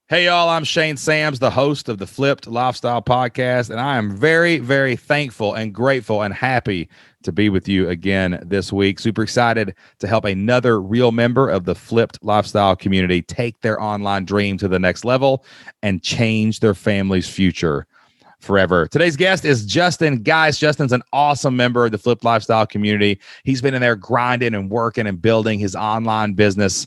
Hey, y'all, I'm Shane Sams, the host of the Flipped Lifestyle Podcast, and I am very, very thankful and grateful and happy to be with you again this week. Super excited to help another real member of the Flipped Lifestyle community take their online dream to the next level and change their family's future forever. Today's guest is Justin Geis. Justin's an awesome member of the Flipped Lifestyle community. He's been in there grinding and working and building his online business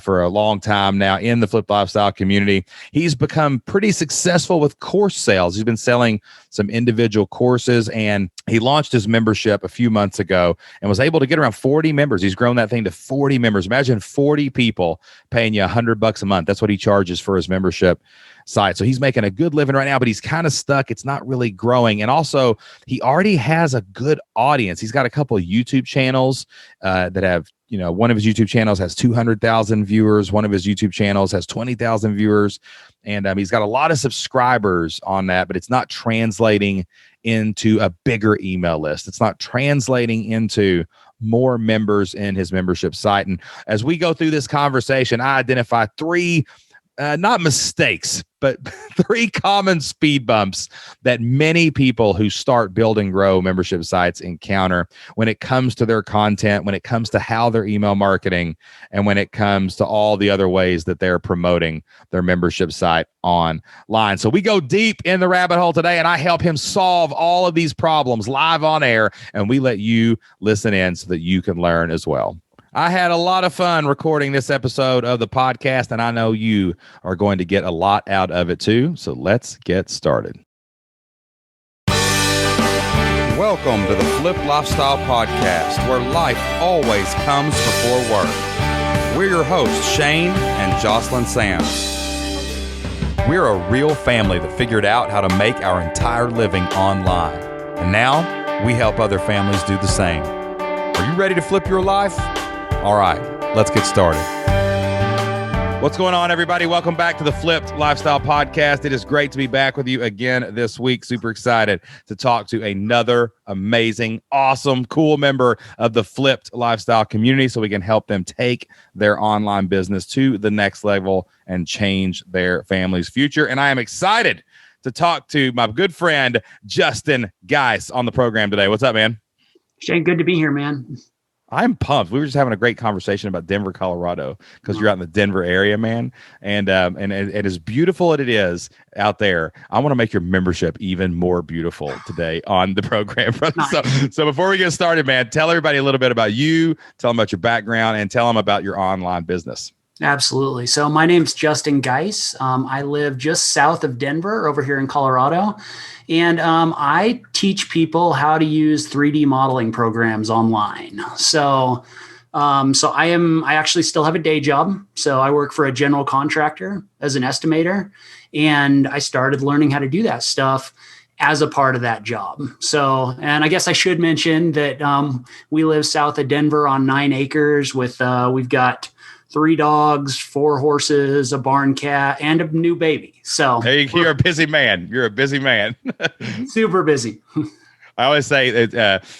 for a long time now in the Flipped Lifestyle community. He's become pretty successful with course sales. He's been selling some individual courses, and he launched his membership a few months ago and was able to get around 40 members. He's grown that thing to 40 members. Imagine 40 people paying you $100 a month. That's what he charges for his membership site. So he's making a good living right now, but he's kind of stuck. It's not really growing. And also, he already has a good audience. He's got a couple of YouTube channels that have, one of his YouTube channels has 200,000 viewers. One of his YouTube channels has 20,000 viewers. And he's got a lot of subscribers on that, but it's not translating into a bigger email list. It's not translating into more members in his membership site. And as we go through this conversation, I identify three not mistakes, but three common speed bumps that many people who start build and grow membership sites encounter when it comes to their content, when it comes to how they're email marketing, and when it comes to all the other ways that they're promoting their membership site online. So we go deep in the rabbit hole today, and I help him solve all of these problems live on air, and we let you listen in so that you can learn as well. I had a lot of fun recording this episode of the podcast, and I know you are going to get a lot out of it too. So let's get started. Welcome to the Flipped Lifestyle Podcast, where life always comes before work. We're your hosts, Shane and Jocelyn Sams. We're a real family that figured out how to make our entire living online. And now we help other families do the same. Are you ready to flip your life? All right, let's get started. What's going on, everybody? Welcome back to the Flipped Lifestyle Podcast. It is great to be back with you again this week. Super excited to talk to another amazing, awesome, cool member of the Flipped Lifestyle community so we can help them take their online business to the next level and change their family's future. And I am excited to talk to my good friend, Justin Geis, on the program today. What's up, man? Shane, good to be here, man. I'm pumped. We were just having a great conversation about Denver, Colorado, because you're out in the Denver area, man. And as beautiful as it is out there, I want to make your membership even more beautiful today on the program, brother. Nice. So before we get started, man, tell everybody a little bit about you, tell them about your background, and tell them about your online business. Absolutely. So my name's Justin Geis. I live just south of Denver over here in Colorado. And I teach people how to use 3D modeling programs online. So I actually still have a day job. So I work for a general contractor as an estimator. And I started learning how to do that stuff as a part of that job. So, and I guess I should mention that we live south of Denver on 9 acres with, we've got 3 dogs, 4 horses, a barn cat, and a new baby. So hey, you're a busy man. You're a busy man. Super busy. I always say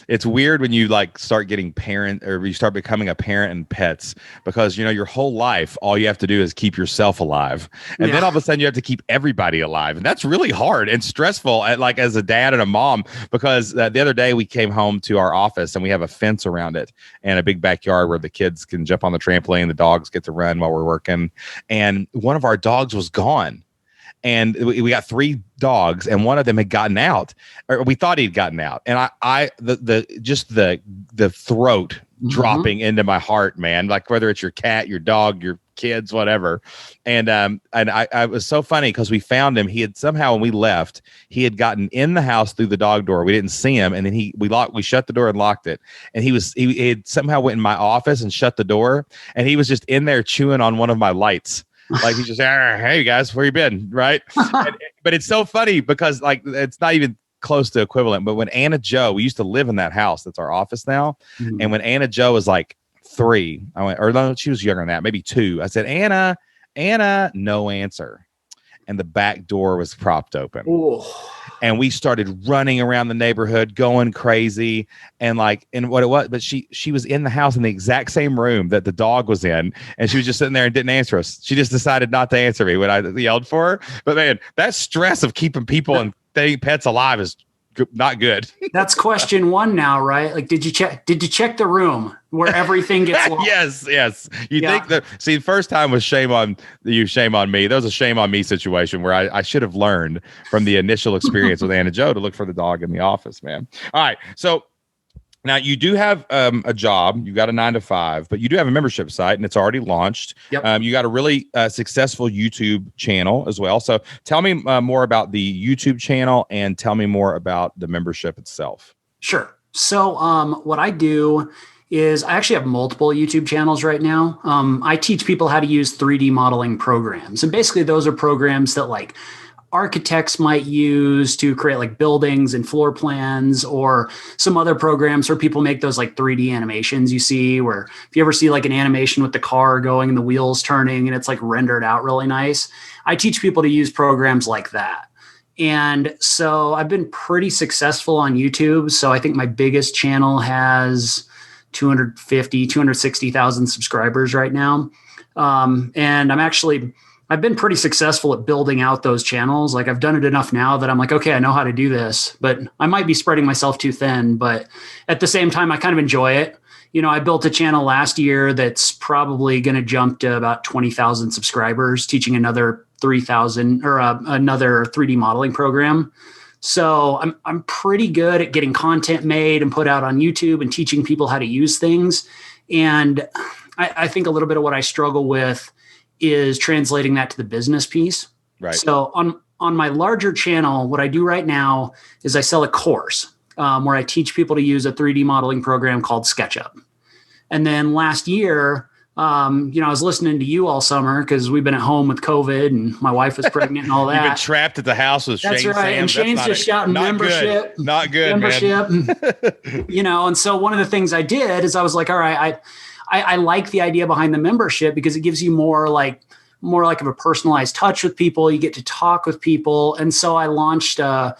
it's weird when you start getting parent or you start becoming a parent and pets, because your whole life all you have to do is keep yourself alive, and then all of a sudden you have to keep everybody alive, and that's really hard and stressful. As a dad and a mom, because the other day we came home to our office and we have a fence around it and a big backyard where the kids can jump on the trampoline, the dogs get to run while we're working, and one of our dogs was gone. And we got 3 dogs, and one of them had gotten out, or we thought he'd gotten out. And the throat dropping into my heart, man. Like whether it's your cat, your dog, your kids, whatever. And I was so funny because we found him. He had somehow, when we left, he had gotten in the house through the dog door. We didn't see him, and then we shut the door and locked it. And he had somehow went in my office and shut the door, and he was just in there chewing on one of my lights. Like he's just, hey guys, where you been? Right. But it's so funny because it's not even close to equivalent. But when Anna Joe, we used to live in that house. That's our office now. Mm-hmm. And when Anna Joe was 3, I went, or no, she was younger than that, maybe 2. I said, Anna, no answer. and the back door was propped open. Ooh. And we started running around the neighborhood, going crazy. And what it was, but she was in the house in the exact same room that the dog was in. And she was just sitting there and didn't answer us. She just decided not to answer me when I yelled for her. But man, that stress of keeping people and pets alive is not good. That's question one now, right? Like, did you check the room where everything gets lost? Yes. You think that, see, the first time was shame on you, shame on me. There was a shame on me situation where I should have learned from the initial experience with Anna Joe to look for the dog in the office, man. All right. So now you do have a job, you got a 9-to-5, but you do have a membership site and it's already launched. Yep. You got a really successful YouTube channel as well. So tell me more about the YouTube channel and tell me more about the membership itself. Sure. So what I do is I actually have multiple YouTube channels right now. I teach people how to use 3D modeling programs. And basically those are programs that like architects might use to create like buildings and floor plans, or some other programs where people make those like 3D animations you see, where if you ever see like an animation with the car going and the wheels turning and it's like rendered out really nice. I teach people to use programs like that. And so I've been pretty successful on YouTube. So I think my biggest channel has 260,000 subscribers right now. And I've been pretty successful at building out those channels. Like I've done it enough now that I'm like, okay, I know how to do this, but I might be spreading myself too thin, but at the same time, I kind of enjoy it. You know, I built a channel last year that's probably going to jump to about 20,000 subscribers, teaching another 3,000 or another 3D modeling program. So I'm pretty good at getting content made and put out on YouTube and teaching people how to use things. And I think a little bit of what I struggle with is translating that to the business piece. Right. So on my larger channel, what I do right now is I sell a course where I teach people to use a 3D modeling program called SketchUp. And then last year, I was listening to you all summer because we've been at home with COVID and my wife was pregnant and all that. You've been trapped at the house with Shane. That's right. Sam. And Shane's just shouting membership. Good. Not good, membership. Man. And so one of the things I did is I was like, all right, I like the idea behind the membership because it gives you more of a personalized touch with people. You get to talk with people. And so I launched a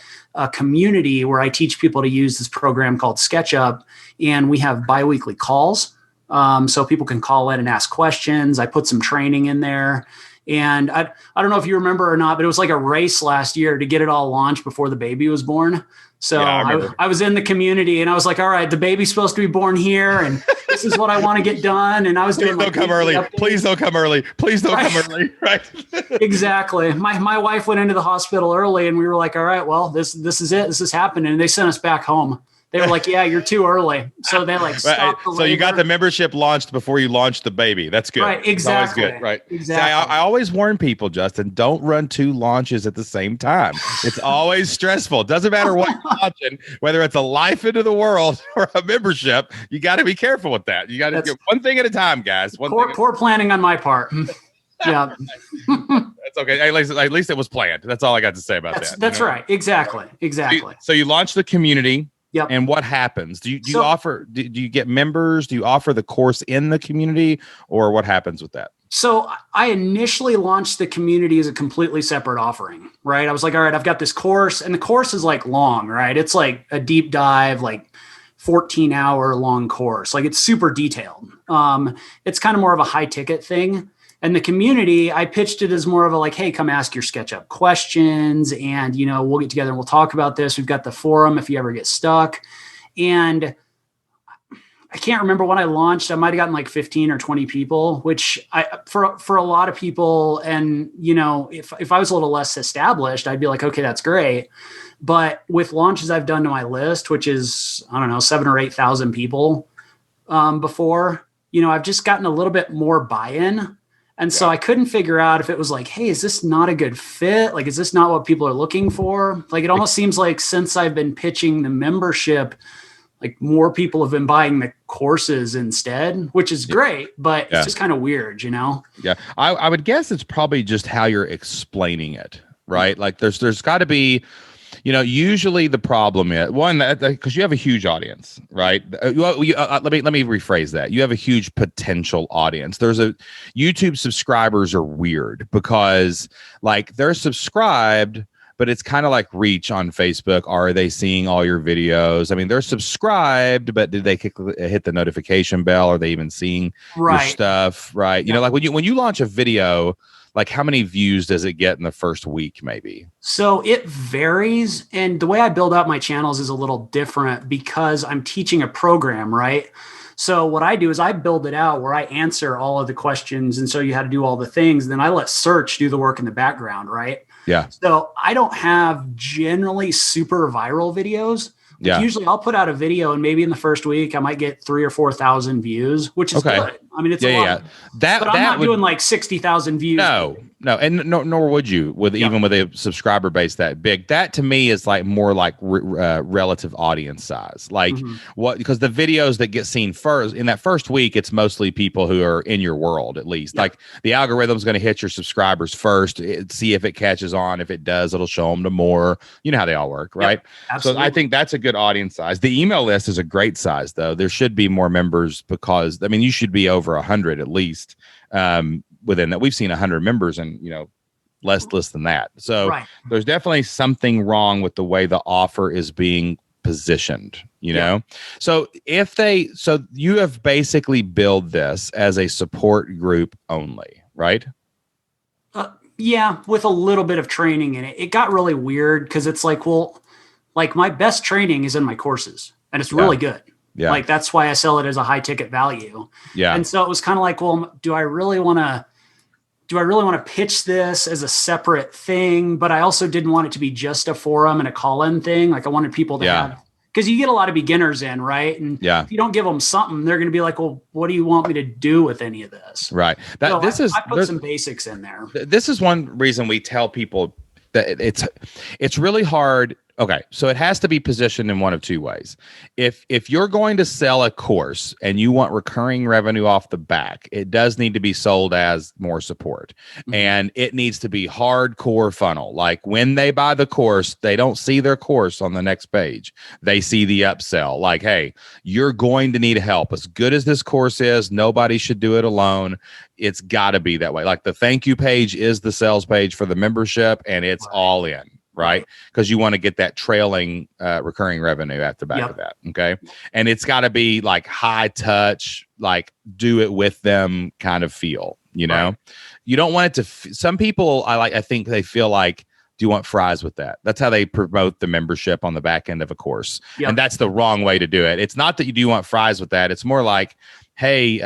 community where I teach people to use this program called SketchUp. And we have biweekly calls. So people can call in and ask questions. I put some training in there. And I don't know if you remember or not, but it was like a race last year to get it all launched before the baby was born. So yeah, I was in the community and I was like, all right, the baby's supposed to be born here. And this is what I want to get done. And I was doing Please don't come early. Please don't come early. Please don't come early. Right. Exactly. My wife went into the hospital early and we were like, all right, well, this is it. This is happening. And they sent us back home. They were like, yeah, you're too early. So they stopped the labor. So you got the membership launched before you launched the baby. That's good. Right, exactly. That's always good. Right. Exactly. See, I always warn people, Justin, don't run 2 launches at the same time. It's always stressful. It doesn't matter what you're launching, whether it's a life into the world or a membership, you got to be careful with that. You got to do one thing at a time, guys. Poor planning on my part. Yeah. That's okay. At least it was planned. That's all I got to say about that. That's right. Exactly. So you launched the community. Yep. And what happens? Do you offer? Do you get members? Do you offer the course in the community, or what happens with that? So I initially launched the community as a completely separate offering, right? I was like, all right, I've got this course, and the course is like long, right? It's like a deep dive, like 14-hour long course. Like it's super detailed. It's kind of more of a high ticket thing. And the community, I pitched it as more of a like, hey, come ask your SketchUp questions and, we'll get together and we'll talk about this. We've got the forum if you ever get stuck. And I can't remember when I launched. I might have gotten like 15 or 20 people, which for a lot of people. And, if I was a little less established, I'd be like, okay, that's great. But with launches I've done to my list, which is, 7,000 or 8,000 people before, I've just gotten a little bit more buy-in. And so I couldn't figure out if it was like, hey, is this not a good fit? Like, is this not what people are looking for? Like, it almost seems like since I've been pitching the membership, like more people have been buying the courses instead, which is great, but it's just kind of weird, Yeah. I would guess it's probably just how you're explaining it, right? Like there's got to be, Usually the problem is one because you have a huge audience, right? Let me rephrase that. You have a huge potential audience. YouTube subscribers are weird because like they're subscribed, but it's kind of like reach on Facebook. Are they seeing all your videos? I mean, they're subscribed, but did they hit the notification bell? Are they even seeing your stuff? Right. Yeah. Like when you launch a video, like how many views does it get in the first week, maybe? So it varies. And the way I build out my channels is a little different because I'm teaching a program, right? So what I do is I build it out where I answer all of the questions and show you how to do all the things. Then I let search do the work in the background, right? Yeah. So I don't have generally super viral videos. Like usually I'll put out a video and maybe in the first week I might get 3,000 or 4,000 views, which is good. I mean, it's a lot. But I'm not doing like 60,000 views. No, and nor would you even with a subscriber base that big. That to me is like more like relative audience size. Like because the videos that get seen first in that first week, it's mostly people who are in your world at least. Like the algorithm's going to hit your subscribers first, see if it catches on. If it does, it'll show them to more. You know how they all work, right? Absolutely. So I think that's a good audience size. The email list is a great size, though. There should be more members because I mean you should be over 100 at least. Within that, we've seen 100 members and less than that. So there's definitely something wrong with the way the offer is being positioned. So so you have basically built this as a support group only, right? Yeah, with a little bit of training in it. It got really weird because it's like, well, like my best training is in my courses, and it's really good. Yeah. Like that's why I sell it as a high ticket value. Yeah. And so it was kind of like, well, do I really want to pitch this as a separate thing? But I also didn't want it to be just a forum and a call-in thing. Like I wanted people to have, because you get a lot of beginners in, right? And if you don't give them something, they're going to be like, well, what do you want me to do with any of this? Right. I put some basics in there. This is one reason we tell people that it's really hard. Okay, so it has to be positioned in one of two ways. If you're going to sell a course and you want recurring revenue off the back, it does need to be sold as more support. And it needs to be hardcore funnel. Like when they buy the course, they don't see their course on the next page. They see the upsell. Like, hey, you're going to need help. As good as this course is, nobody should do it alone. It's got to be that way. Like the thank you page is the sales page for the membership, and it's all in. Right? Because you want to get that trailing recurring revenue at the back of that. Okay. And it's got to be like high touch, like do it with them kind of feel, you don't want it to, some people I think they feel like, do you want fries with that? That's how they promote the membership on the back end of a course. And that's the wrong way to do it. It's not that you do want fries with that. It's more like, hey,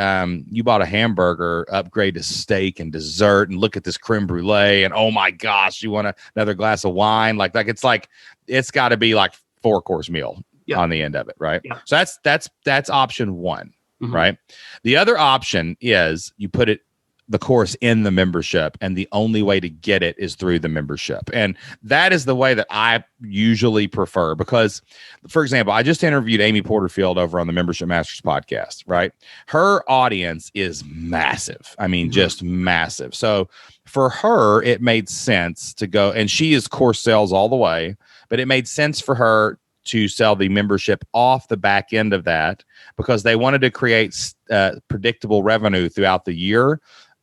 you bought a hamburger, upgrade to steak and dessert, and look at this creme brulee, and oh my gosh, you want another glass of wine? Like it's got to be like 4-course meal on the end of it, right? So that's option one, right? The other option is you put the course in the membership, and the only way to get it is through the membership. And that is the way that I usually prefer because, for example, I just interviewed Amy Porterfield over on the Membership Masters podcast, right? Her audience is massive. I mean, just massive. So for her, it made sense to go, and she is course sales all the way, but it made sense for her to sell the membership off the back end of that because they wanted to create predictable revenue throughout the year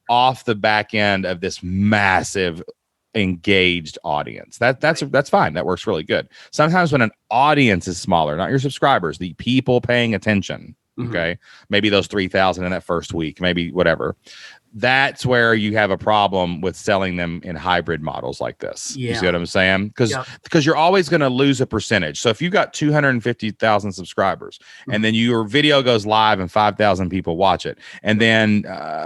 off the back end of this massive engaged audience. That's fine. That works really good. Sometimes when an audience is smaller, not your subscribers, the people paying attention, okay, maybe those 3,000 in that first week, maybe whatever, that's where you have a problem with selling them in hybrid models like this. You see what I'm saying? Because you're always going to lose a percentage. So if you got 250,000 subscribers and then your video goes live and 5,000 people watch it, and then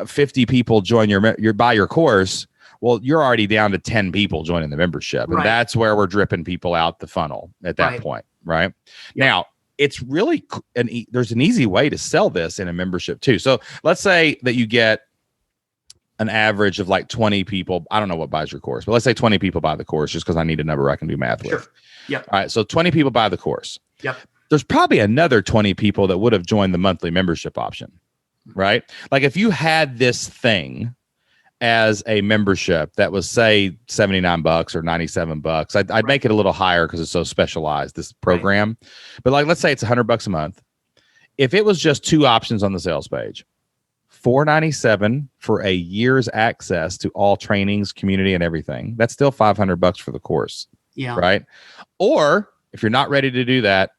50 people join buy your course, well, you're already down to 10 people joining the membership. And that's where we're dripping people out the funnel at that point, right? Now, it's really there's an easy way to sell this in a membership too. So let's say that you get an average of like 20 people. I don't know what buys your course, but let's say 20 people buy the course just because I need a number I can do math with. All right. So 20 people buy the course. There's probably another 20 people that would have joined the monthly membership option, right? Like if you had this thing as a membership that was, say, $79 or $97, I'd make it a little higher because it's so specialized, this program. Right. But like, let's say it's $100 a month. If it was just two options on the sales page, $497 for a year's access to all trainings, community, and everything, that's still $500 for the course. Yeah. Right. Or if you're not ready to do that,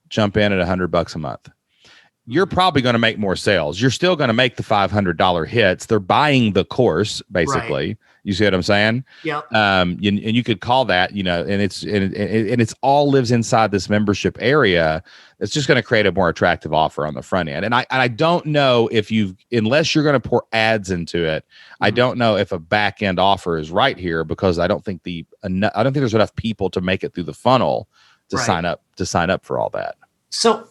jump in at $100 a month. You're probably going to make more sales. You're still going to make the $500 hits. They're buying the course, basically. Right. You see what I'm saying? Yeah. And you could call that, and it's all lives inside this membership area. It's just going to create a more attractive offer on the front end. And I don't know if unless you're going to pour ads into it, I don't know if a back end offer is right here, because I don't think there's enough people to make it through the funnel to sign up for all that. So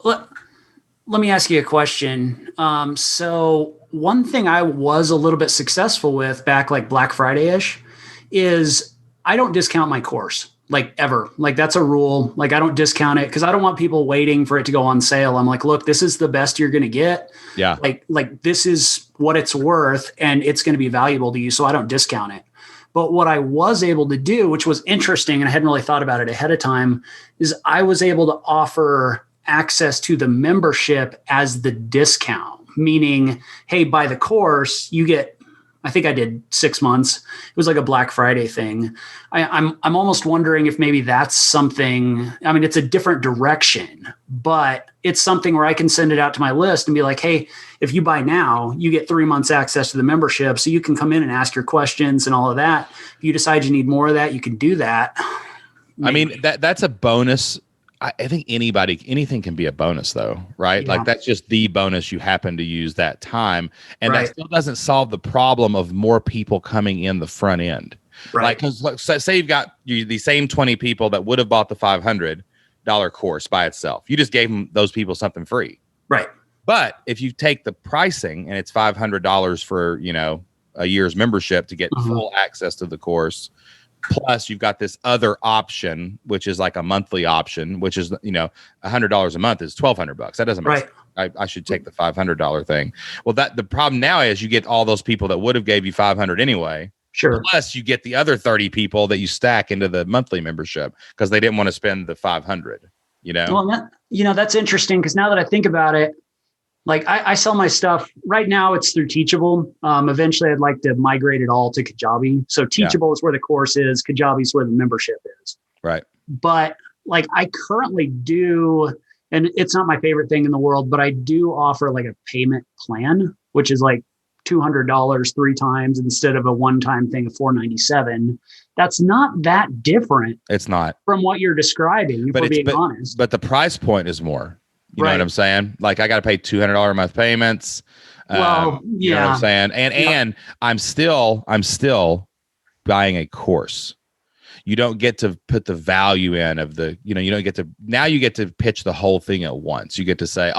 let me ask you a question. So one thing I was a little bit successful with back like Black Friday-ish is I don't discount my course, like ever. Like that's a rule. Like I don't discount it because I don't want people waiting for it to go on sale. I'm like, look, this is the best you're going to get. Yeah. Like this is what it's worth and it's going to be valuable to you. So I don't discount it. But what I was able to do, which was interesting, and I hadn't really thought about it ahead of time, is I was able to offer access to the membership as the discount, meaning, hey, buy the course, you get, I think I did 6 months. It was like a Black Friday thing. I'm almost wondering if maybe that's something, I mean, it's a different direction, but it's something where I can send it out to my list and be like, hey, if you buy now, you get 3 months access to the membership. So you can come in and ask your questions and all of that. If you decide you need more of that, you can do that. Maybe. I mean, that's a bonus. I think anything can be a bonus though, right? Yeah. Like that's just the bonus you happen to use that time. And that still doesn't solve the problem of more people coming in the front end. Right. Like, because say you've got the same 20 people that would have bought the $500 course by itself. You just gave those people something free. Right. But if you take the pricing and it's $500 for, a year's membership to get full access to the course, plus you've got this other option, which is like a monthly option, which is, $100 a month is $1,200. That doesn't make sense. I should take the $500 thing. Well, the problem now is you get all those people that would have gave you $500 anyway. Sure. Plus you get the other 30 people that you stack into the monthly membership because they didn't want to spend the $500, Well, that's interesting because now that I think about it, like I sell my stuff right now. It's through Teachable. Eventually, I'd like to migrate it all to Kajabi. So Teachable is where the course is. Kajabi is where the membership is. Right. But like I currently do, and it's not my favorite thing in the world, but I do offer like a payment plan, which is like $200 3 times instead of a one-time thing of $497. That's not that different. It's not from what you're describing. If we're being honest. But the price point is more. You know what I'm saying? Like I got to pay $200 a month payments. Well, you know what I'm saying? And I'm still buying a course. You don't get to put the value in of the, you don't get to, now you get to pitch the whole thing at once. You get to say,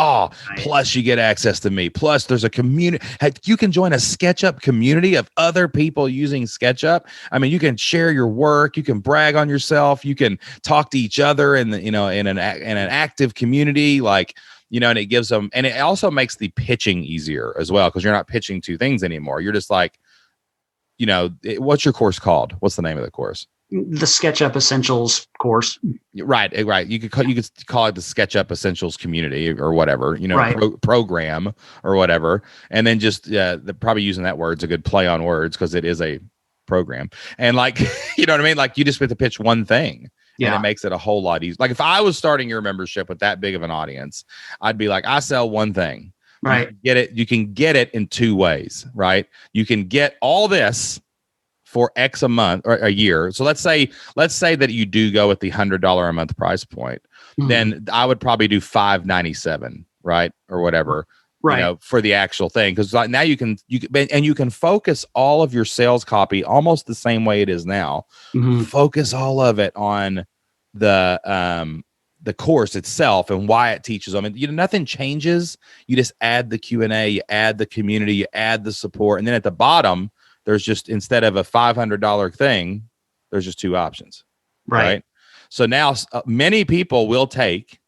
plus you get access to me. Plus there's a community. You can join a SketchUp community of other people using SketchUp. I mean, you can share your work. You can brag on yourself. You can talk to each other in an active community. Like, and it gives them, and it also makes the pitching easier as well. Cause you're not pitching two things anymore. You're just like, what's your course called? What's the name of the course? The SketchUp Essentials course. Right. You could call it the SketchUp Essentials community or whatever, program or whatever. And then just probably using that word's a good play on words because it is a program. And like, you know what I mean? Like you just have to pitch one thing. And it makes it a whole lot easier. Like if I was starting your membership with that big of an audience, I'd be like, I sell one thing. Right. You can get it in 2 ways, right? You can get all this for X a month or a year. So let's say that you do go with the $100 a month price point, then I would probably do $597, right? Or whatever, for the actual thing. Cause like now you can focus all of your sales copy almost the same way it is now. Focus all of it on the course itself and why it teaches them. And nothing changes. You just add the Q&A, you add the community, you add the support. And then at the bottom, there's just, instead of a $500 thing, there's just 2 options. Right. So now many people will take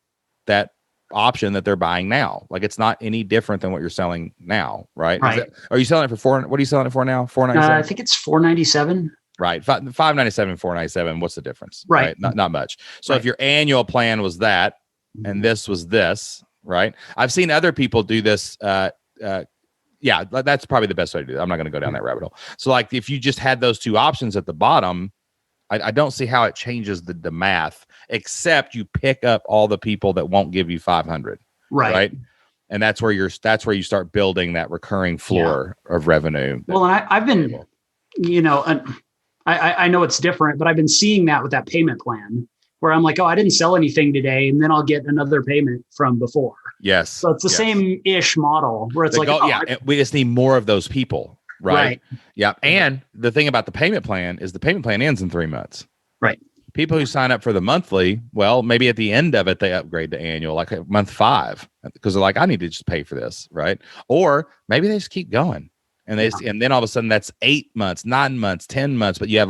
that option that they're buying now. Like it's not any different than what you're selling now, right? Right. Are you selling it for what are you selling it for now? I think it's $497. Right. $597, $497. What's the difference? Right. Not much. So if your annual plan was that, and this was this, right? I've seen other people do this. Yeah, that's probably the best way to do it. I'm not going to go down that rabbit hole. So like if you just had those two options at the bottom, I don't see how it changes the math, except you pick up all the people that won't give you 500. Right. And that's where you start building that recurring floor of revenue. Well, and I've been, I know it's different, but I've been seeing that with that payment plan where I'm like, oh, I didn't sell anything today, and then I'll get another payment from before. Yes. So it's the same-ish model where it's we just need more of those people. Right. Yeah. And the thing about the payment plan is the payment plan ends in 3 months. Right. People who sign up for the monthly, well, maybe at the end of it, they upgrade to annual, like month 5, because they're like, I need to just pay for this. Right. Or maybe they just keep going. And and then all of a sudden that's 8 months, 9 months, 10 months, but you have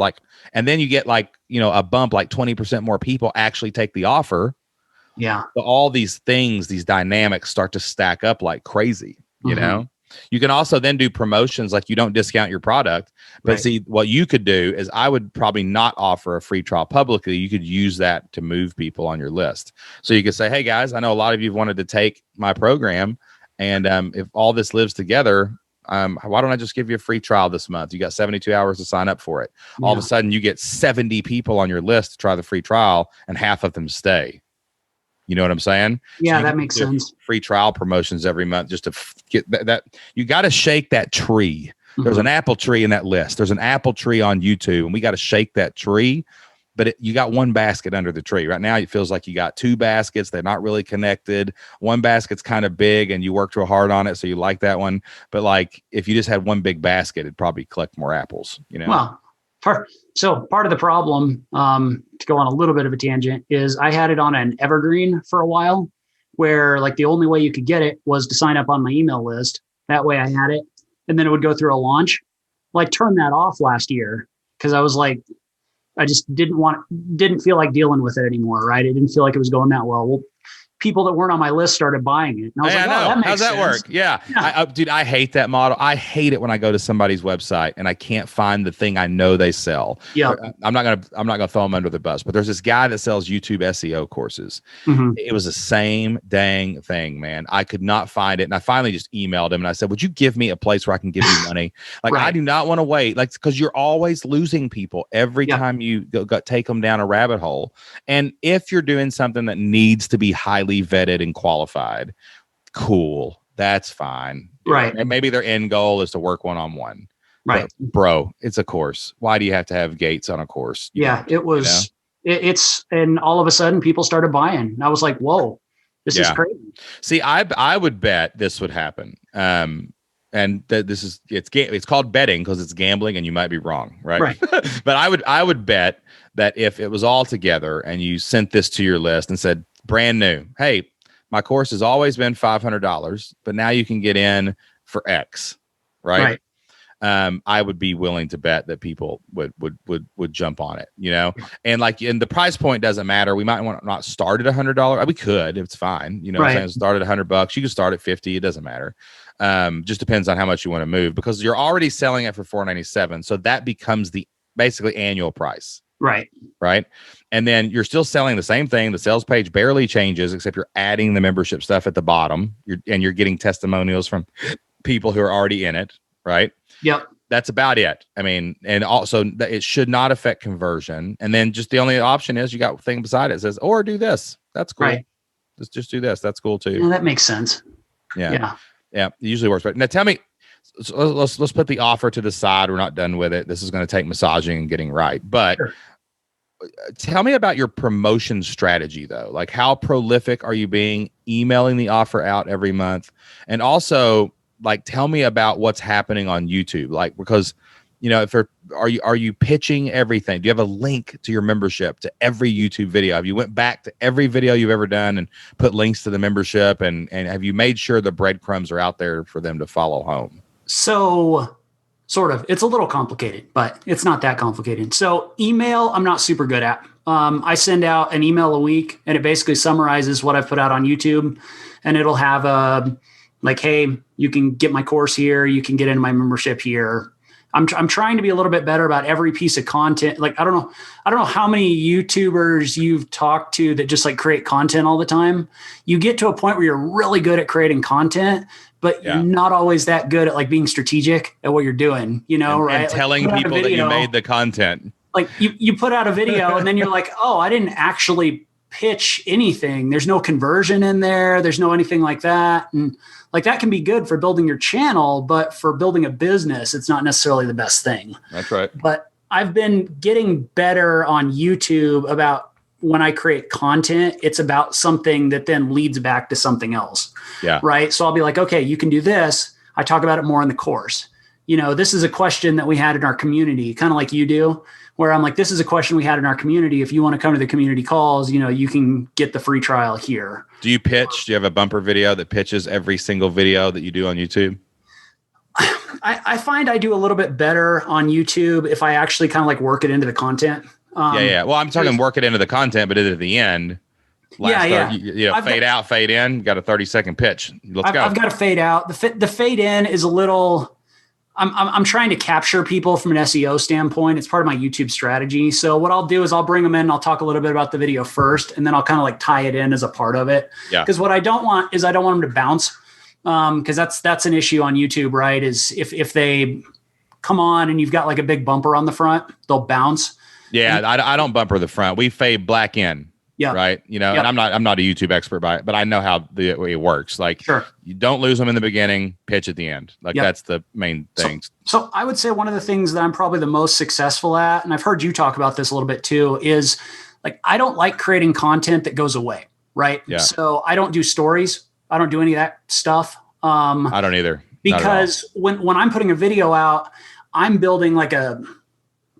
and then you get a bump, like 20% more people actually take the offer. Yeah. So all these things, these dynamics start to stack up like crazy, you know? You can also then do promotions, like you don't discount your product, but see what you could do is I would probably not offer a free trial publicly. You could use that to move people on your list. So you could say, hey guys, I know a lot of you have wanted to take my program, and if all this lives together, why don't I just give you a free trial this month? You got 72 hours to sign up for it. All of a sudden you get 70 people on your list to try the free trial, and half of them stay. You know what I'm saying? Yeah, so that makes sense. Free trial promotions every month just to get that. You got to shake that tree. There's an apple tree in that list. There's an apple tree on YouTube, and we got to shake that tree. But you got one basket under the tree. Right now, it feels like you got 2 baskets. They're not really connected. One basket's kind of big, and you worked real hard on it, so you like that one. But like, if you just had one big basket, it'd probably collect more apples. Well, so part of the problem, to go on a little bit of a tangent, is I had it on an evergreen for a while, where like the only way you could get it was to sign up on my email list. That way I had it, and then it would go through a launch. Like, turn that off last year because I was like, I just didn't feel like dealing with it anymore. Right? It didn't feel like it was going that well. Well, people that weren't on my list started buying it. And I was like, oh, that makes How's that sense. work? Yeah. Dude, I hate that model. I hate it when I go to somebody's website and I can't find the thing I know they sell. Yeah. I'm not gonna throw them under the bus, but there's this guy that sells YouTube SEO courses. It was the same dang thing, man. I could not find it. And I finally just emailed him and I said, would you give me a place where I can give you money? Like, I do not want to wait. Like, because you're always losing people every time you go take them down a rabbit hole. And if you're doing something that needs to be highly vetted and qualified, cool, that's fine. Right. And maybe their end goal is to work one-on-one. Right. But, bro, it's a course. Why do you have to have gates on a course? It was, and all of a sudden people started buying. And I was like, whoa, this is crazy. See, I would bet this would happen. And it's called betting because it's gambling and you might be wrong. Right. But I would bet that if it was all together and you sent this to your list and said, brand new, hey, my course has always been $500, but now you can get in for X, right? I would be willing to bet that people would jump on it, and the price point doesn't matter. We might want to not start at $100. We could, it's fine. Start at $100. You can start at 50. It doesn't matter. Just depends on how much you want to move because you're already selling it for $497. So that becomes the basically annual price. Right. And then you're still selling the same thing. The sales page barely changes, except you're adding the membership stuff at the bottom. You're getting testimonials from people who are already in it. Right. Yep. That's about it. I mean, and also it should not affect conversion. And then just the only option is you got a thing beside it that says, or do this. That's cool. Right. Just do this. That's cool too. Yeah, that makes sense. Yeah. It usually works. But now tell me, so let's put the offer to the side. We're not done with it. This is going to take massaging and getting right. But tell me about your promotion strategy, though. Like, how prolific are you being emailing the offer out every month? And also, like, tell me about what's happening on YouTube. Like, because, are you pitching everything? Do you have a link to your membership to every YouTube video? Have you went back to every video you've ever done and put links to the membership? And have you made sure the breadcrumbs are out there for them to follow home? So, sort of. It's a little complicated, but it's not that complicated. So email, I'm not super good at. I send out an email a week, and it basically summarizes what I've put out on YouTube, and it'll have like, hey, you can get my course here. You can get into my membership here. I'm trying to be a little bit better about every piece of content. Like, I don't know how many YouTubers you've talked to that just like create content all the time. You get to a point where you're really good at creating content, but you're not always that good at like being strategic at what you're doing, right? And telling people that you made the content. Like you put out a video and then you're like, oh, I didn't actually pitch anything. There's no conversion in there. There's no anything like that. And like that can be good for building your channel, but for building a business, it's not necessarily the best thing. That's right. But I've been getting better on YouTube about when I create content, it's about something that then leads back to something else. Yeah. Right. So I'll be like, okay, you can do this. I talk about it more in the course. This is a question that we had in our community, kind of like you do, where I'm like, this is a question we had in our community. If you want to come to the community calls, you can get the free trial here. Do you pitch? Do you have a bumper video that pitches every single video that you do on YouTube? I find I do a little bit better on YouTube if I actually kind of like work it into the content. Yeah. Well, I'm talking work it into the content, but at the end, fade out, fade in, got a 30-second pitch. Let's go. I've got to fade out. The fade in is a little, I'm trying to capture people from an SEO standpoint. It's part of my YouTube strategy. So what I'll do is I'll bring them in. I'll talk a little bit about the video first, and then I'll kind of like tie it in as a part of it. Yeah. Because what I don't want is I don't want them to bounce. Because that's an issue on YouTube, right? Is if they come on and you've got like a big bumper on the front, they'll bounce. Yeah, I don't bumper the front. We fade black in. Yeah. Right. And I'm not a YouTube expert by it, but I know how the way it works. Like, sure, you don't lose them in the beginning, pitch at the end. Like that's the main thing. So I would say one of the things that I'm probably the most successful at, and I've heard you talk about this a little bit too, is like, I don't like creating content that goes away. Right. Yeah. So I don't do stories. I don't do any of that stuff. I don't either. Because when I'm putting a video out, I'm building like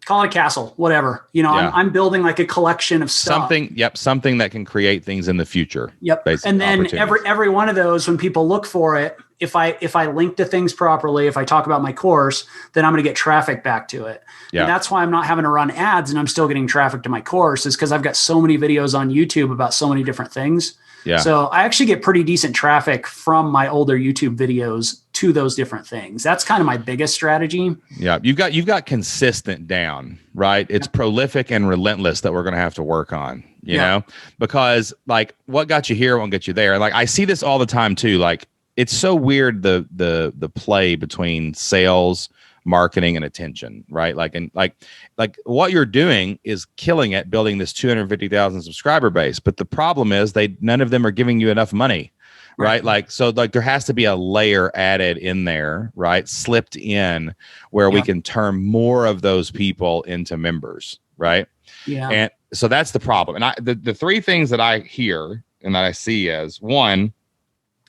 call it a castle, whatever. I'm building like a collection of stuff. Something that can create things in the future. Yep. And then every one of those, when people look for it, if I link to things properly, if I talk about my course, then I'm going to get traffic back to it. Yeah. And that's why I'm not having to run ads and I'm still getting traffic to my course, is because I've got so many videos on YouTube about so many different things. Yeah. So I actually get pretty decent traffic from my older YouTube videos to those different things. That's kind of my biggest strategy. Yeah. You've got consistent down, right? It's prolific and relentless that we're going to have to work on, you know, because like what got you here won't get you there. And like, I see this all the time too. Like, it's so weird, the play between sales, marketing, and attention, right? Like what you're doing is killing it, building this 250,000 subscriber base. But the problem is none of them are giving you enough money, right? Like, so like there has to be a layer added in there, right? Slipped in where we can turn more of those people into members, right? Yeah. And so that's the problem. And the three things that I hear and that I see as one,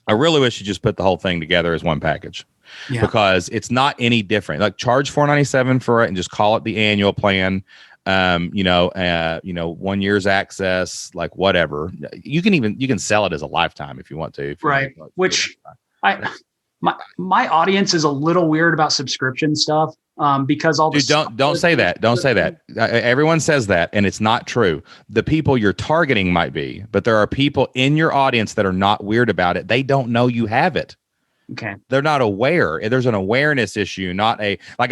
I really wish you just put the whole thing together as one package. Yeah. Because it's not any different. Like, charge $497 for it and just call it the annual plan. 1 year's access, like whatever. You can sell it as a lifetime if you want to. Right. Which my audience is a little weird about subscription stuff. Because all this. Don't say that. Don't say that. Everyone says that, and it's not true. The people you're targeting might be, but there are people in your audience that are not weird about it. They don't know you have it. Okay. They're not aware. There's an awareness issue,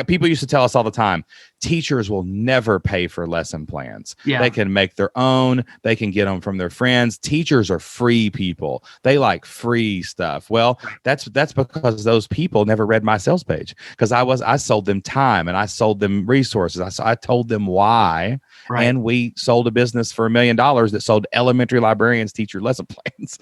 people used to tell us all the time, teachers will never pay for lesson plans. Yeah. They can make their own. They can get them from their friends. Teachers are free people. They like free stuff. Well, that's because those people never read my sales page, because I sold them time and I sold them resources. I told them why. Right. And we sold a business for $1 million that sold elementary librarians teacher lesson plans,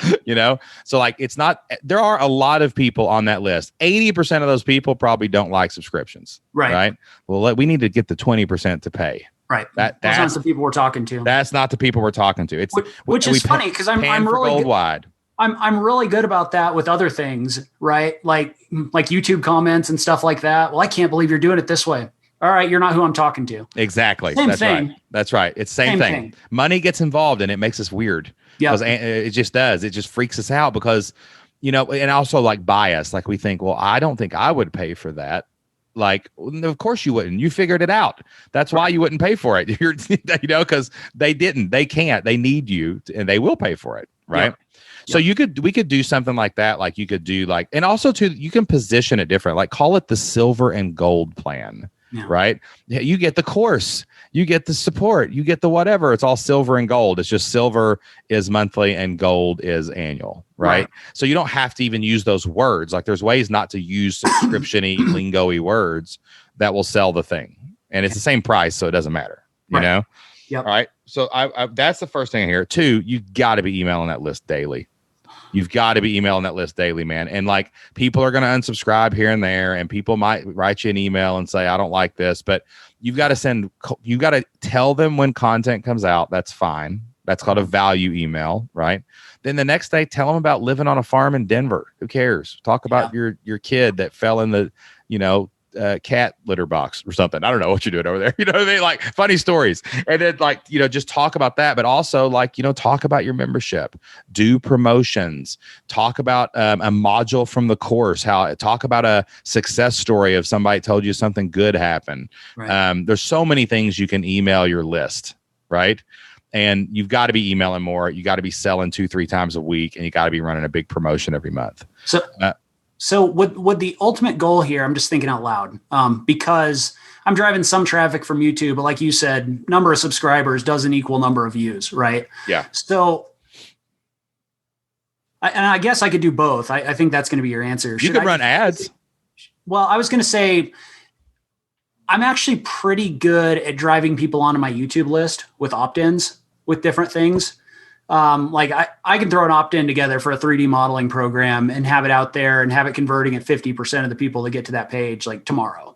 So like, it's not, there are a lot of people on that list. 80% of those people probably don't like subscriptions. Right. Well, we need to get the 20% to pay. Right. That's not the people we're talking to. That's not the people we're talking to. It's which is funny, because I'm really gold wide. I'm really good about that with other things, right? Like YouTube comments and stuff like that. Well, I can't believe you're doing it this way. All right, you're not who I'm talking to. Exactly. Same thing. Right. That's right. It's same thing. Money gets involved and it makes us weird. Yeah. It just does. It just freaks us out because, and also like bias. Like, we think, well, I don't think I would pay for that. like, of course you wouldn't. You figured it out. That's why you wouldn't pay for it. You're, because they didn't, they can't, they need you and they will pay for it. Right. So we could do something like that. Like you could do like, and also too, you can position it different, like call it the silver and gold plan. Right. You get the course, you get the support, you get the whatever. It's all silver and gold. It's just silver is monthly and gold is annual. Right. So you don't have to even use those words. Like there's ways not to use subscription-y, lingo-y words that will sell the thing. And it's the same price. So it doesn't matter, you know? All right. So I that's the first thing I hear. 2, you got to be emailing that list daily. You've got to be emailing that list daily, man. And like people are going to unsubscribe here and there, and people might write you an email and say, I don't like this, but you've got to tell them when content comes out. That's fine. That's called a value email, right? Then the next day, tell them about living on a farm in Denver. Who cares? Talk about your kid that fell in the, cat litter box or something. I don't know what you're doing over there. You know what I mean? Like funny stories. And then like, just talk about that, but also like, talk about your membership, do promotions, talk about a module from the course, talk about a success story of somebody told you something good happened. Right. There's so many things you can email your list, right? And you've got to be emailing more. You got to be selling 2-3 times a week, and you got to be running a big promotion every month. So what the ultimate goal here, I'm just thinking out loud, because I'm driving some traffic from YouTube, but like you said, number of subscribers doesn't equal number of views, right? Yeah. So I guess I could do both. I think that's going to be your answer. You could run ads. Well, I was going to say, I'm actually pretty good at driving people onto my YouTube list with opt-ins with different things. Like I can throw an opt-in together for a 3D modeling program and have it out there and have it converting at 50% of the people that get to that page like tomorrow.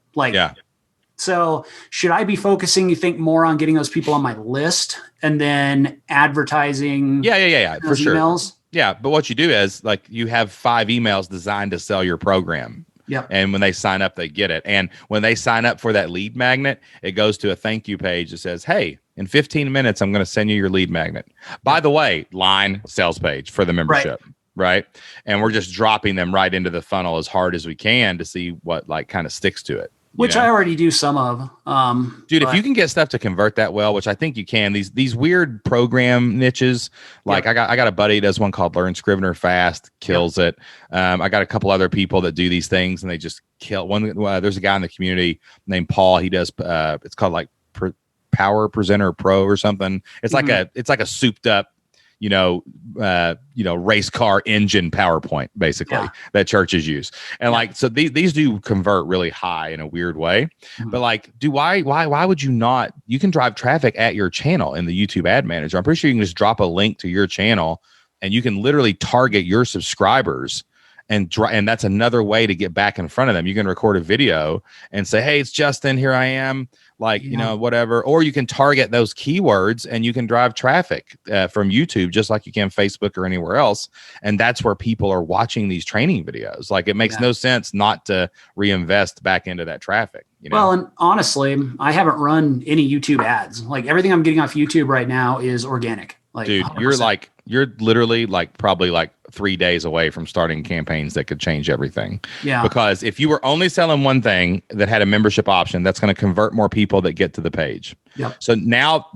So should I be focusing, you think, more on getting those people on my list and then advertising? Yeah. For sure. Emails? Yeah. But what you do is like you have 5 emails designed to sell your program. Yeah. And when they sign up, they get it. And when they sign up for that lead magnet, it goes to a thank you page that says, hey, in 15 minutes, I'm going to send you your lead magnet. By the way, line sales page for the membership. Right. And we're just dropping them right into the funnel as hard as we can to see what like kind of sticks to it. Which I already do some of. Dude, if you can get stuff to convert that well, which I think you can, these weird program niches, like I got a buddy who does one called Learn Scrivener Fast, kills it. I got a couple other people that do these things and they just kill one. There's a guy in the community named Paul. He does it's called like Power Presenter Pro or something. It's like a souped up race car engine PowerPoint basically that churches use. And like, so these do convert really high in a weird way, but like, why would you not, you can drive traffic at your channel in the YouTube ad manager. I'm pretty sure you can just drop a link to your channel and you can literally target your subscribers and that's another way to get back in front of them. You can record a video and say, hey, it's Justin, here I am. Like, whatever, or you can target those keywords and you can drive traffic from YouTube, just like you can Facebook or anywhere else. And that's where people are watching these training videos. Like it makes no sense not to reinvest back into that traffic. Well, and honestly, I haven't run any YouTube ads. Like everything I'm getting off YouTube right now is organic. Like, dude, 100%. you're literally like probably like 3 days away from starting campaigns that could change everything. Yeah. Because if you were only selling one thing that had a membership option, that's going to convert more people that get to the page. Yep. So now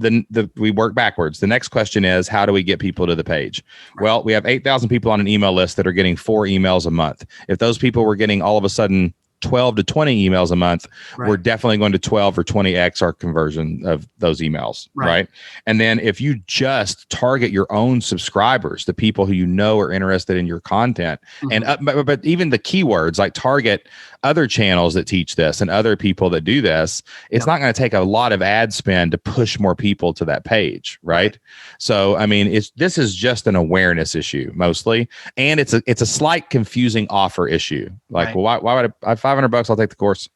we work backwards. The next question is, how do we get people to the page? Right. Well, we have 8,000 people on an email list that are getting 4 emails a month. If those people were getting all of a sudden 12 to 20 emails a month, we're definitely going to 12 or 20x our conversion of those emails, right? And then if you just target your own subscribers, the people who are interested in your content, and but even the keywords, like target other channels that teach this and other people that do this, it's not going to take a lot of ad spend to push more people to that page, right? So, I mean, this is just an awareness issue mostly, and it's a slight confusing offer issue. Like, well, why would I $500? I'll take the course.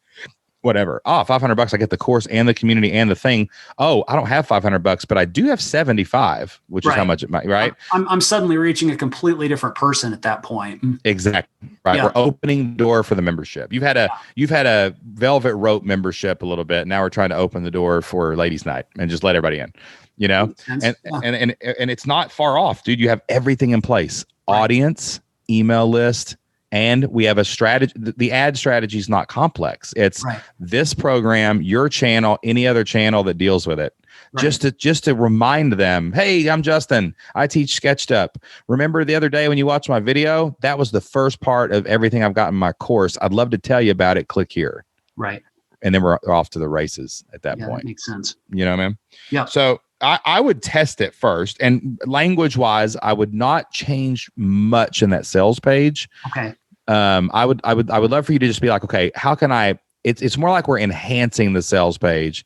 Whatever. $500. I get the course and the community and the thing. Oh, I don't have $500, but I do have 75, which is how much it might, right? I'm suddenly reaching a completely different person at that point. Exactly. Right. Yeah. We're opening the door for the membership. You've had a velvet rope membership a little bit. Now we're trying to open the door for ladies' night and just let everybody in, and it's not far off, dude. You have everything in place: audience, email list, And we have a strategy. The ad strategy is not complex. It's this program, your channel, any other channel that deals with it. Just to remind them, hey, I'm Justin. I teach SketchUp. Remember the other day when you watched my video? That was the first part of everything I've got in my course. I'd love to tell you about it. Click here. Right. And then we're off to the races at that point. That makes sense. You know what I mean? Yeah. So I would test it first. And language wise, I would not change much in that sales page. Okay. I would love for you to just be like, okay, how can I? It's more like we're enhancing the sales page.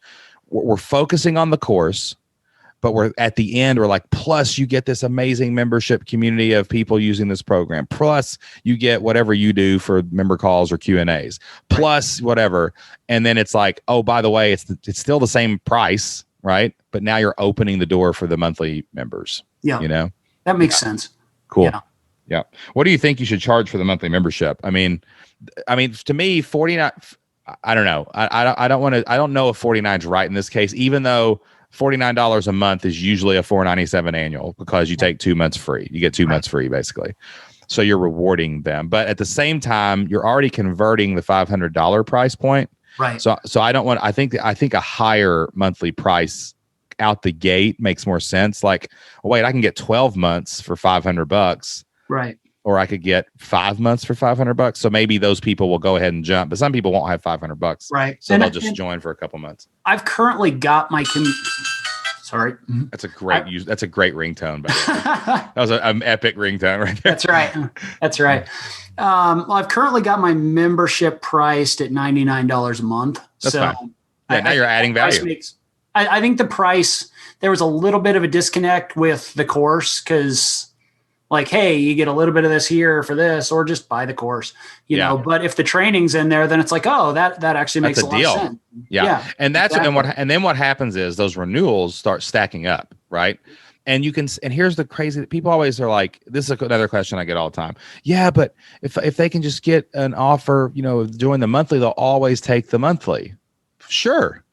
We're focusing on the course, but we're at the end, we're like, plus you get this amazing membership community of people using this program. Plus you get whatever you do for member calls or Q&As, plus whatever. And then it's like, oh, by the way, it's still the same price, right? But now you're opening the door for the monthly members. Yeah. You know, that makes sense. Cool. Yeah. What do you think you should charge for the monthly membership? I mean, to me, 49, I don't know. I don't know if 49 is right in this case, even though $49 a month is usually a $497 annual because you take 2 months free. You get 2 months free basically. So you're rewarding them. But at the same time, you're already converting the $500 price point. Right. So I think a higher monthly price out the gate makes more sense. Like, wait, I can get 12 months for $500. Right. Or I could get 5 months for $500. So maybe those people will go ahead and jump, but some people won't have $500. Right. So they'll just join for a couple months. I've currently got my sorry. That's a great that's a great ringtone. By the way. That was an epic ringtone right there. That's right. That's right. Well, I've currently got my membership priced at $99 a month. That's fine. Yeah, now you're adding value. I think the price, there was a little bit of a disconnect with the course because like, hey, you get a little bit of this here for this, or just buy the course, you know. But if the training's in there, then it's like, oh, that actually makes a lot of sense. Yeah. And that's exactly. and then what happens is those renewals start stacking up, right? And here's the crazy, people always are like, this is another question I get all the time. Yeah, but if they can just get an offer, join the monthly, they'll always take the monthly. Sure.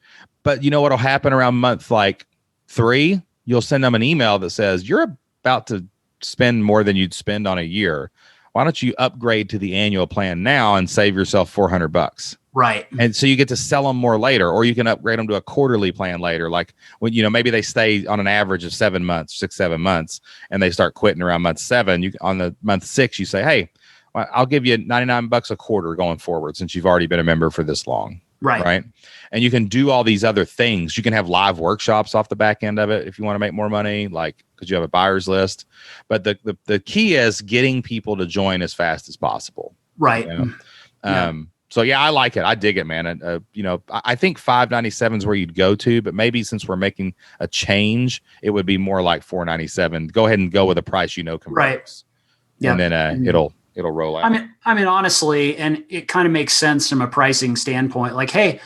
But you know what'll happen around month like 3? You'll send them an email that says, you're about to spend more than you'd spend on a year. Why don't you upgrade to the annual plan now and save yourself $400? Right. And so you get to sell them more later, or you can upgrade them to a quarterly plan later. Like when, maybe they stay on an average of 7 months, 6-7 months, and they start quitting around month 7. On the month 6, you say, hey, I'll give you $99 a quarter going forward since you've already been a member for this long. Right. And you can do all these other things. You can have live workshops off the back end of it if you want to make more money, like because you have a buyer's list. But the key is getting people to join as fast as possible. Right. So yeah, I like it. I dig it, man. And I think $597 is where you'd go to, but maybe since we're making a change, it would be more like $497. Go ahead and go with a price converts. Right. Yeah. And then it'll roll out. I mean, honestly, and it kind of makes sense from a pricing standpoint. Like, hey,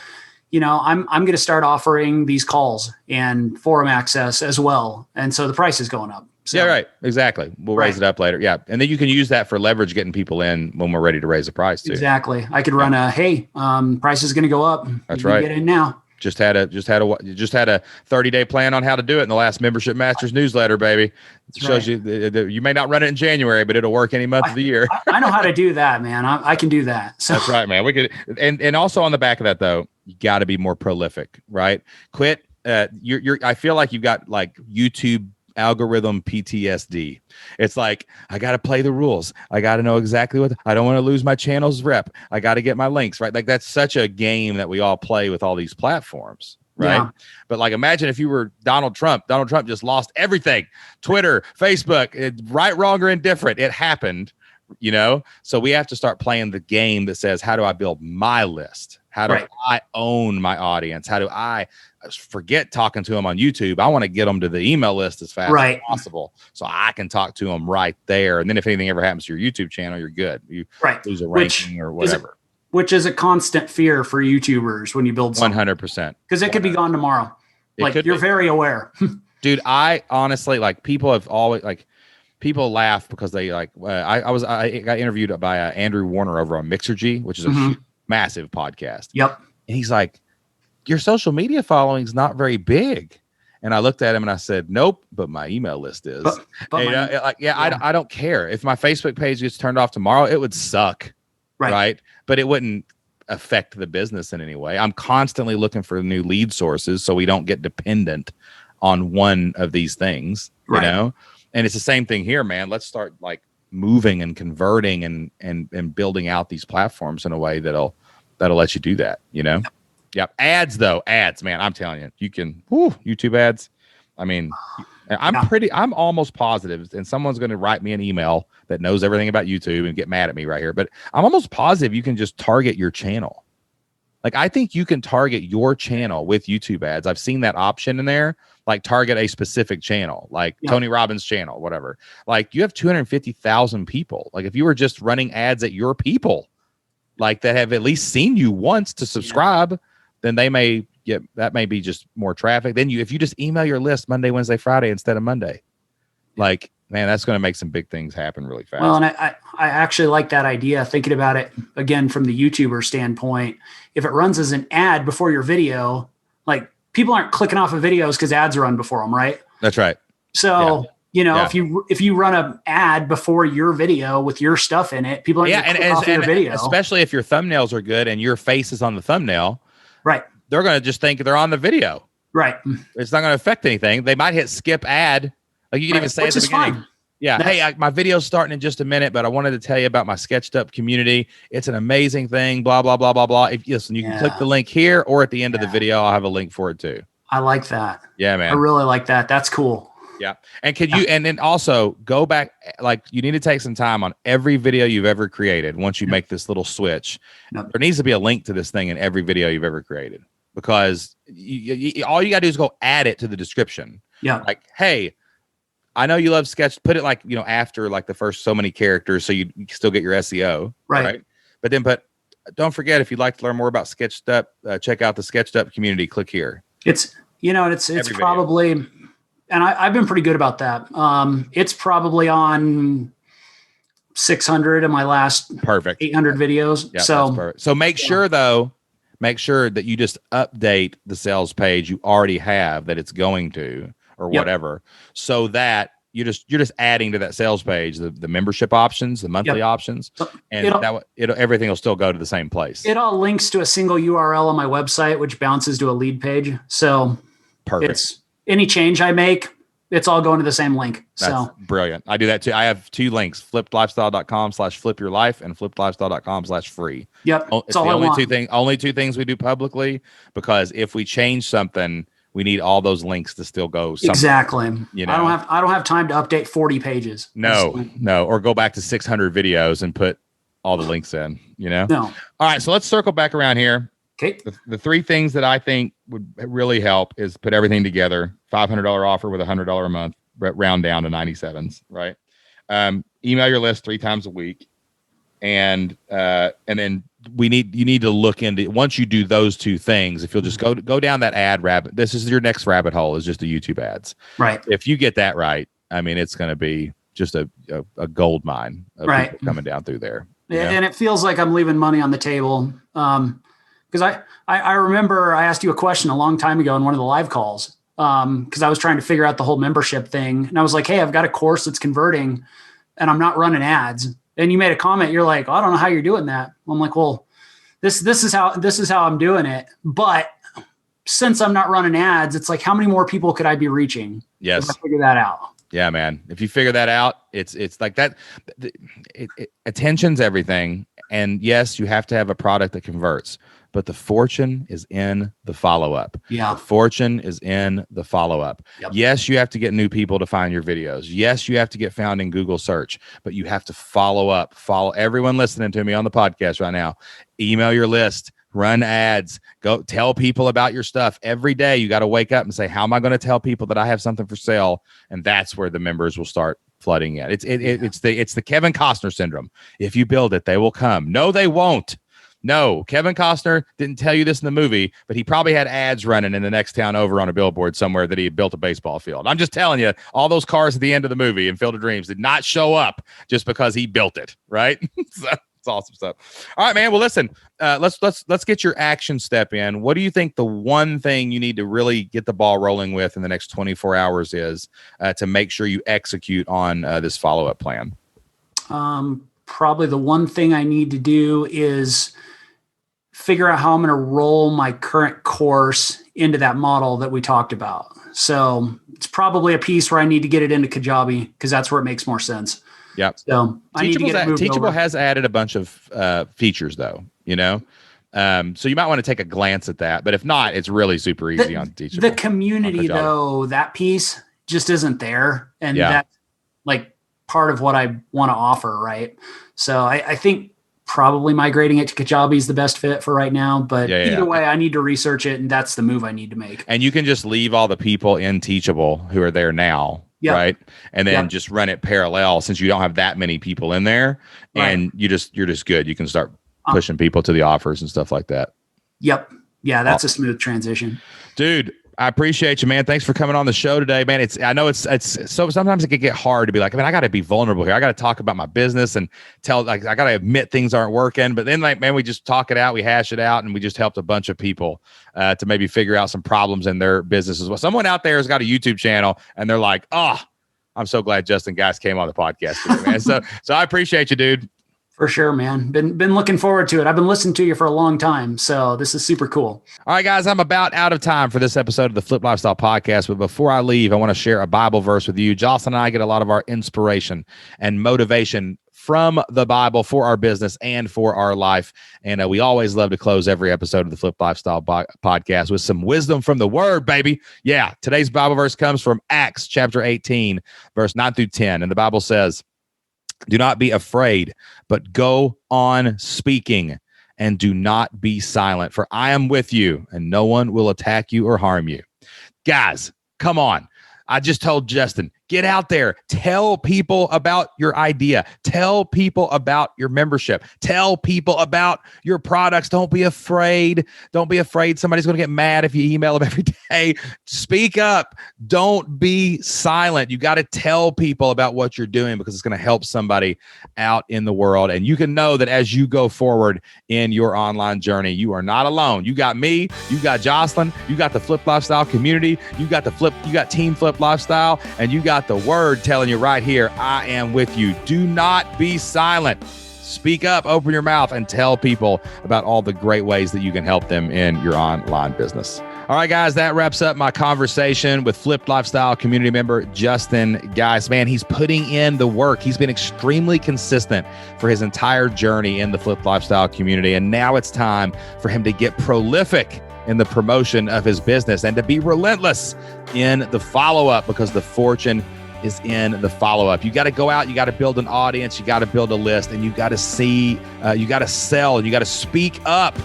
I'm going to start offering these calls and forum access as well, and so the price is going up. So, yeah, right. Exactly. We'll raise it up later. Yeah, and then you can use that for leverage, getting people in when we're ready to raise the price too. Exactly. I could run price is going to go up. That's right. Get in now. Just had a 30-day plan on how to do it in the last Membership Masters newsletter, baby. It shows you you may not run it in January, but it'll work any month of the year. I know how to do that, man. I can do that. So. That's right, man. We could, and also on the back of that though, you got to be more prolific, right? Quit. I feel like you've got like YouTube algorithm PTSD. It's like, I got to play the rules. I got to know exactly I don't want to lose my channel's rep. I got to get my links, right? Like that's such a game that we all play with all these platforms, right? Yeah. But like, imagine if you were Donald Trump. Donald Trump just lost everything. Twitter, Facebook, right, wrong, or indifferent. It happened, So we have to start playing the game that says, how do I build my list? How do I own my audience? How do I forget talking to them on YouTube? I want to get them to the email list as fast as possible so I can talk to them right there. And then if anything ever happens to your YouTube channel, you're good. You lose a ranking or whatever. Which is a constant fear for YouTubers when you build something. 100%. Because it could be gone tomorrow. You're very aware. Dude, I honestly, people have always, people laugh because they I got interviewed by Andrew Warner over on Mixergy, which is a massive podcast. Yep. And he's like, your social media following is not very big. And I looked at him and I said, nope, but my email list is. I don't care. If my Facebook page gets turned off tomorrow, it would suck. Right. But it wouldn't affect the business in any way. I'm constantly looking for new lead sources so we don't get dependent on one of these things, you know? And it's the same thing here, man. Let's start like moving and converting and building out these platforms in a way that'll let you do that, you know? Yep. Ads, man. I'm telling you, you can, YouTube ads. I mean, I'm almost positive, and someone's going to write me an email that knows everything about YouTube and get mad at me right here, but I'm almost positive you can just target your channel. Like, I think you can target your channel with YouTube ads. I've seen that option in there, like target a specific channel, like Tony Robbins' channel, whatever. Like, you have 250,000 people. Like, if you were just running ads at your people, like that have at least seen you once to subscribe, then that may be just more traffic. Then if you just email your list Monday, Wednesday, Friday instead of Monday, like, man, that's going to make some big things happen really fast. Well, and I actually like that idea, thinking about it again from the YouTuber standpoint. If it runs as an ad before your video, like, people aren't clicking off of videos because ads run before them, right? That's right. So, if you run an ad before your video with your stuff in it, people aren't going to click off your video. Especially if your thumbnails are good and your face is on the thumbnail. Right. They're going to just think they're on the video. Right. It's not going to affect anything. They might hit skip ad. Like, you can even say at the beginning. Fine. Yeah. Hey, my video's starting in just a minute, but I wanted to tell you about my Sketched Up community. It's an amazing thing, blah, blah, blah, blah, blah. You can click the link here, or at the end of the video, I'll have a link for it too. I like that. Yeah, man. I really like that. That's cool. Yeah. And and then also go back, like, you need to take some time on every video you've ever created. Once you make this little switch, there needs to be a link to this thing in every video you've ever created, because all you got to do is go add it to the description. Yeah. Like, hey, I know you love sketch. Put it like, after like the first so many characters, so you still get your SEO. Right. But then don't forget, if you'd like to learn more about Sketched Up, check out the Sketched Up community. Click here. It's probably, and I've been pretty good about that. It's probably on 600 of my last 800 videos. Yeah, so make sure that you just update the sales page you already have that it's going to, or whatever, so that you're just adding to that sales page the membership options, the monthly options, and everything will still go to the same place. It all links to a single URL on my website, which bounces to a lead page. So it's any change I make, it's all going to the same link. That's brilliant. I do that too. I have two links: flippedlifestyle.com/flipyourlife and flippedlifestyle.com/free. Yep. It's the only two things we do publicly, because if we change something, we need all those links to still go somewhere. Exactly. I don't have time to update 40 pages. No, or go back to 600 videos and put all the links in, No. All right, so let's circle back around here. Okay. The three things that I think would really help is put everything together. $500 offer with $100 a month, round down to 97s, right? Email your list 3 times a week. And then you need to look into, once you do those two things, if you'll just go down that ad rabbit, this is your next rabbit hole, is just the YouTube ads. Right. If you get that right, I mean, it's going to be just a gold mine of people coming down through there. Yeah. And it feels like I'm leaving money on the table. Because I remember I asked you a question a long time ago in one of the live calls, because I was trying to figure out the whole membership thing. And I was like, hey, I've got a course that's converting and I'm not running ads. And you made a comment. You're like, I don't know how you're doing that. I'm like, well, this is how I'm doing it. But since I'm not running ads, it's like, how many more people could I be reaching? Yes. If I figure that out. Yeah, man. If you figure that out, it's like that. Attention's everything. And yes, you have to have a product that converts, but the fortune is in the follow-up. Yeah. The fortune is in the follow-up. Yep. Yes, you have to get new people to find your videos. Yes, you have to get found in Google search, but you have to follow up. Follow everyone listening to me on the podcast right now. Email your list, run ads, go tell people about your stuff every day. You got to wake up and say, how am I going to tell people that I have something for sale? And that's where the members will start flooding in. It's the Kevin Costner syndrome. If you build it, they will come. No, they won't. No, Kevin Costner didn't tell you this in the movie, but he probably had ads running in the next town over on a billboard somewhere that he had built a baseball field. I'm just telling you, all those cars at the end of the movie in Field of Dreams did not show up just because he built it, right? So awesome stuff. All right, man. Well, listen, let's get your action step in. What do you think the one thing you need to really get the ball rolling with in the next 24 hours is to make sure you execute on this follow-up plan? Probably the one thing I need to do is figure out how I'm going to roll my current course into that model that we talked about. So it's probably a piece where I need to get it into Kajabi because that's where it makes more sense. Yep. So I need to get it moved Teachable over. has added a bunch of features, though. So you might want to take a glance at that. But if not, it's really super easy on Teachable. The community, though, that piece just isn't there, and that's like part of what I want to offer, right? So I think probably migrating it to Kajabi is the best fit for right now. But either way, I need to research it, and that's the move I need to make. And you can just leave all the people in Teachable who are there now. Yep. Right. And then just run it parallel since you don't have that many people in there and you're just good. You can start pushing people to the offers and stuff like that. Yep. Yeah. That's a smooth transition. Dude, I appreciate you, man. Thanks for coming on the show today, man. I know it's so sometimes it can get hard to be like, I mean, I got to be vulnerable here. I got to talk about my business and I got to admit things aren't working. But then we just talk it out, we hash it out, and we just helped a bunch of people to maybe figure out some problems in their business as well. Someone out there has got a YouTube channel and they're like, oh, I'm so glad Justin Geis came on the podcast today, man. So I appreciate you, dude. For sure, man. Been looking forward to it. I've been listening to you for a long time, so this is super cool. All right, guys, I'm about out of time for this episode of the Flip Lifestyle Podcast, but before I leave, I want to share a Bible verse with you. Jocelyn and I get a lot of our inspiration and motivation from the Bible for our business and for our life, and we always love to close every episode of the Flip Lifestyle Podcast with some wisdom from the Word, baby. Yeah, today's Bible verse comes from Acts chapter 18, verse 9 through 10, and the Bible says, "Do not be afraid, but go on speaking, and do not be silent, for I am with you, and no one will attack you or harm you." Guys, come on. I just told Justin, get out there. Tell people about your idea. Tell people about your membership. Tell people about your products. Don't be afraid. Don't be afraid somebody's going to get mad if you email them every day. Speak up. Don't be silent. You got to tell people about what you're doing because it's going to help somebody out in the world. And you can know that as you go forward in your online journey, you are not alone. You got me. You got Jocelyn. You got the Flip Lifestyle community. You got Team Flip Lifestyle, and you got the Word telling you right here, I am with you. Do not be silent. Speak up, open your mouth, and tell people about all the great ways that you can help them in your online business. All right, guys, that wraps up my conversation with Flipped Lifestyle community member Justin Geis. Man, he's putting in the work. He's been extremely consistent for his entire journey in the Flipped Lifestyle community, and now it's time for him to get prolific in the promotion of his business and to be relentless in the follow-up because the fortune is in the follow-up. You got to go out, you got to build an audience, you got to build a list, and you got to you got to sell, you got to speak up,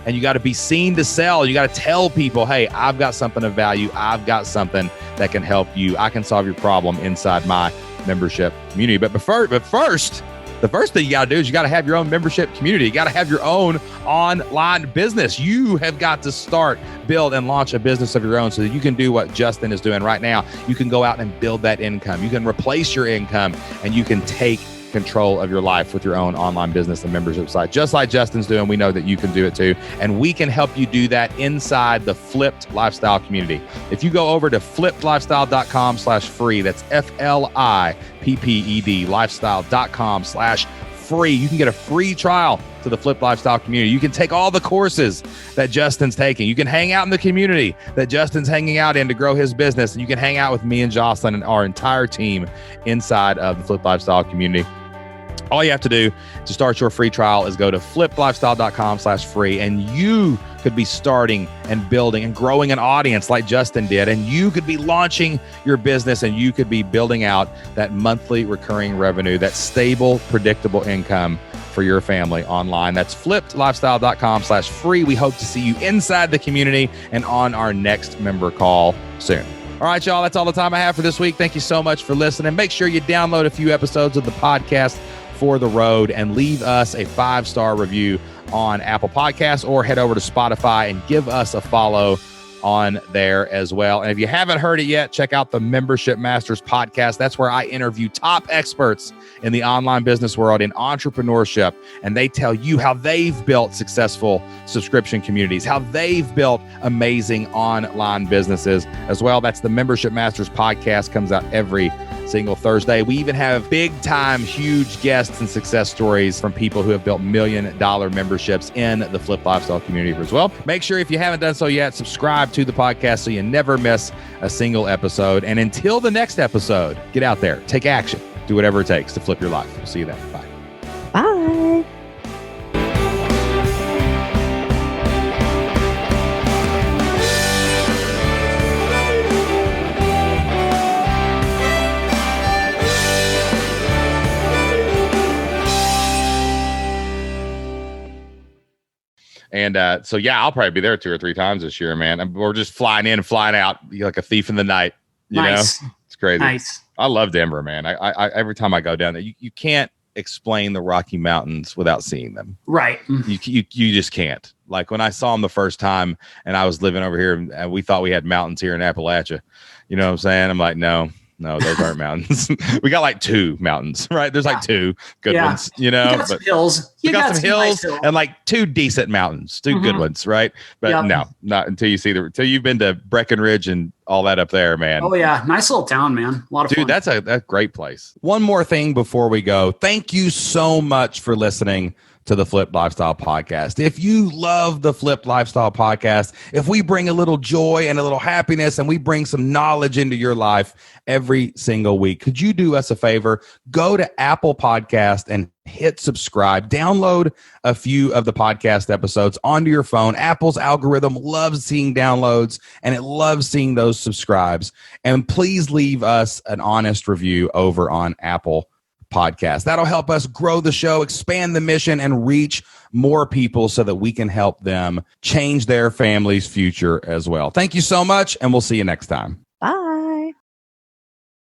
and you got to be seen to sell. You got to tell people, hey, I've got something of value. I've got something that can help you. I can solve your problem inside my membership community. But first, the first thing you got to do is you got to have your own membership community. You got to have your own online business. You have got to start, build, and launch a business of your own so that you can do what Justin is doing right now. You can go out and build that income. You can replace your income, and you can take control of your life with your own online business and membership site. Just like Justin's doing, we know that you can do it too. And we can help you do that inside the Flipped Lifestyle community. If you go over to flippedlifestyle.com/free, that's FLIPPED lifestyle.com/free, you can get a free trial to the Flipped Lifestyle community. You can take all the courses that Justin's taking. You can hang out in the community that Justin's hanging out in to grow his business. And you can hang out with me and Jocelyn and our entire team inside of the Flipped Lifestyle community. All you have to do to start your free trial is go to flippedlifestyle.com/free, and you could be starting and building and growing an audience like Justin did, and you could be launching your business, and you could be building out that monthly recurring revenue, that stable, predictable income for your family online. That's flippedlifestyle.com/free. We hope to see you inside the community and on our next member call soon. All right, y'all, that's all the time I have for this week. Thank you so much for listening. Make sure you download a few episodes of the podcast for the road and leave us a 5-star review on Apple Podcasts, or head over to Spotify and give us a follow on there as well. And if you haven't heard it yet, check out the Membership Masters podcast. That's where I interview top experts in the online business world, in entrepreneurship, and they tell you how they've built successful subscription communities, how they've built amazing online businesses as well. That's the Membership Masters podcast, comes out every single Thursday. We even have big time, huge guests and success stories from people who have built $1 million memberships in the Flip Lifestyle community as well. Make sure, if you haven't done so yet, subscribe to the podcast so you never miss a single episode. And until the next episode, get out there, take action, do whatever it takes to flip your life. We'll see you then. Bye. Bye. And so, yeah, I'll probably be there 2 or 3 times this year, man. We're just flying in and flying out like a thief in the night. You know, it's crazy. Nice. I love Denver, man. I every time I go down there, you can't explain the Rocky Mountains without seeing them. Right. You just can't. Like when I saw them the first time and I was living over here and we thought we had mountains here in Appalachia. You know what I'm saying? I'm like, no, those aren't mountains. We got like 2 mountains, right? There's like 2 good ones, you know. You got some hills. You got some hills and like 2 decent mountains, 2 good ones, right? But no, not until you see until you've been to Breckenridge and all that up there, man. Oh yeah, nice little town, man. A lot of fun. That's a great place. One more thing before we go. Thank you so much for listening to the Flip Lifestyle Podcast. If you love the Flip Lifestyle Podcast, if we bring a little joy and a little happiness and we bring some knowledge into your life every single week, could you do us a favor? Go to Apple Podcast and hit subscribe. Download a few of the podcast episodes onto your phone. Apple's algorithm loves seeing downloads and it loves seeing those subscribes. And please leave us an honest review over on Apple Podcast. That'll help us grow the show, expand the mission, and reach more people so that we can help them change their family's future as well. Thank you so much, and we'll see you next time. Bye.